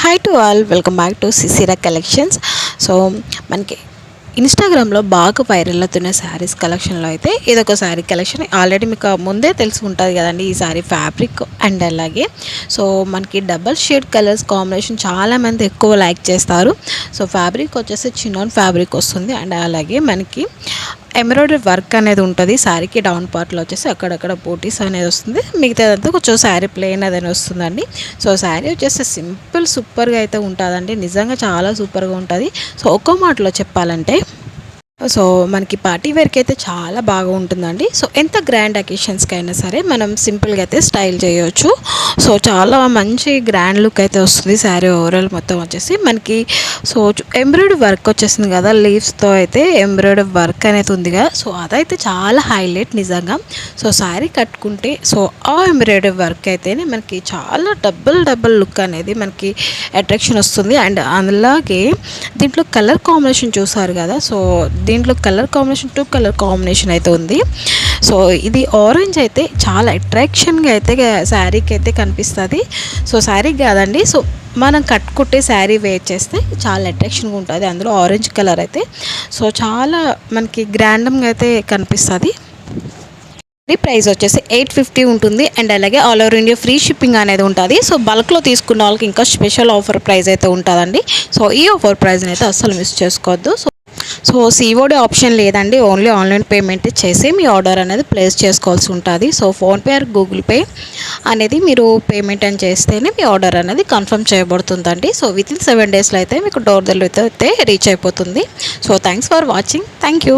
Hi to all, welcome back to సిసిరా collections. So మనకి ఇన్స్టాగ్రామ్లో బాగా వైరల్ అవుతున్న శారీస్ కలెక్షన్లో అయితే ఇదొక శారీ కలెక్షన్. ఆల్రెడీ మీకు ముందే తెలిసి ఉంటుంది కదండి ఈ శారీ ఫ్యాబ్రిక్ అండ్ అలాగే సో మనకి డబల్ షేడ్ కలర్స్ కాంబినేషన్ చాలామంది ఎక్కువ లైక్ చేస్తారు. సో ఫ్యాబ్రిక్ వచ్చేసి చిన్నోన్ ఫ్యాబ్రిక్ వస్తుంది అండ్ అలాగే మనకి ఎంబ్రాయిడరీ వర్క్ అనేది ఉంటుంది. శారీకి డౌన్ పార్ట్లో వచ్చేసి అక్కడక్కడ బూటీస్ అనేది వస్తుంది. మిగతాదంతా కొంచెం శారీ ప్లెయిన్ అదని వస్తుందండి. సో శారీ వచ్చేసి సింపుల్ సూపర్గా అయితే ఉంటుందండి. నిజంగా చాలా సూపర్గా ఉంటుంది. సో ఒక్క మాటలో చెప్పాలంటే సో మనకి పార్టీ వేర్కి అయితే చాలా బాగా ఉంటుందండి. సో ఎంత గ్రాండ్ అకేషన్స్కి అయినా సరే మనం సింపుల్గా అయితే స్టైల్ చేయవచ్చు. సో చాలా మంచి గ్రాండ్ లుక్ అయితే వస్తుంది. శారీ ఓవరాల్ మొత్తం వచ్చేసి మనకి సో ఎంబ్రాయిడరీ వర్క్ వచ్చేసింది కదా, లీవ్స్తో అయితే ఎంబ్రాయిడరీ వర్క్ అనేది ఉంది కదా. సో అదైతే చాలా హైలైట్ నిజంగా. సో శారీ కట్టుకుంటే సో ఆ ఎంబ్రాయిడరీ వర్క్ అయితేనే మనకి చాలా డబుల్ లుక్ అనేది మనకి అట్రాక్షన్ వస్తుంది. అండ్ అలాగే దీంట్లో కలర్ కాంబినేషన్ చూసారు కదా. సో దీంట్లో కలర్ కాంబినేషన్ 2 కలర్ కాంబినేషన్ అయితే ఉంది. సో ఇది ఆరెంజ్ అయితే చాలా అట్రాక్షన్గా అయితే శారీకి అయితే కనిపిస్తుంది. సో శారీ కాదండి, సో మనం కట్టుకుంటే శారీ వేర్ చేస్తే చాలా అట్రాక్షన్గా ఉంటుంది. అందులో ఆరెంజ్ కలర్ అయితే సో చాలా మనకి గ్రాండ్గా అయితే కనిపిస్తుంది. ప్రైస్ వచ్చేసి 850 ఉంటుంది అండ్ అలాగే all over India free shipping అనేది ఉంటుంది. సో బల్క్లో తీసుకున్న వాళ్ళకి ఇంకా స్పెషల్ ఆఫర్ ప్రైస్ అయితే ఉంటుందండి. సో ఈ ఆఫర్ ప్రైస్ని అయితే అస్సలు మిస్ చేసుకోవద్దు. సో సిఓడి ఆప్షన్ లేదండి, ఓన్లీ ఆన్లైన్ పేమెంట్ చేసి మీ ఆర్డర్ అనేది ప్లేస్ చేసుకోవాల్సి ఉంటుంది. So PhonePe are Google pay అనేది మీరు పేమెంట్ అని చేస్తేనే మీ ఆర్డర్ అనేది కన్ఫర్మ్ చేయబడుతుందండి. సో వితిన్ 7 డేస్లో అయితే మీకు డోర్ డెలివరీ అయితే రీచ్ అయిపోతుంది. So thanks for watching. Thank you.